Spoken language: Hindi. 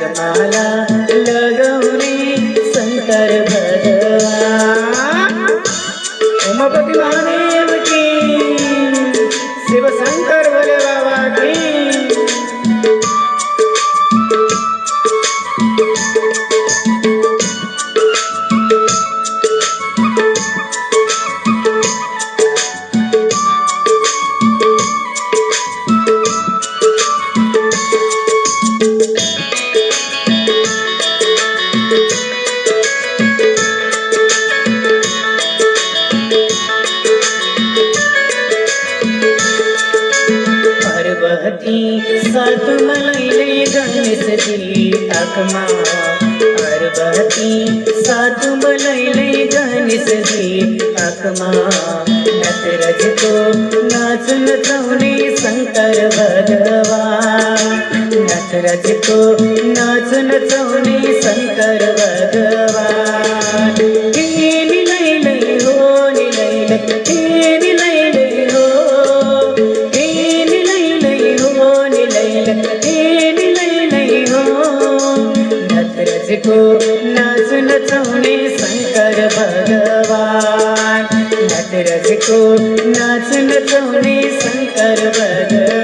जगमाला लगवणे शंकर भगवान। उमापति महादेव की, शिव शंकर भोले बाबा की। पार्वती सात मलैले गणेश जी आत्मा। पार्वती सात मलैले गणेश जी आत्मा। नटराज को नाच नचवणे शंकर भगवान। नटराज को नाच नचवणे शंकर भगवान। हे निलैले हो निलैले, हे निलैले हो, हे निलैले हो निलैले, हे निलैले हो। नटराज को नाच नचवणे शंकर भगवान। नटराज को नाच नचवणे शंकर भगवान।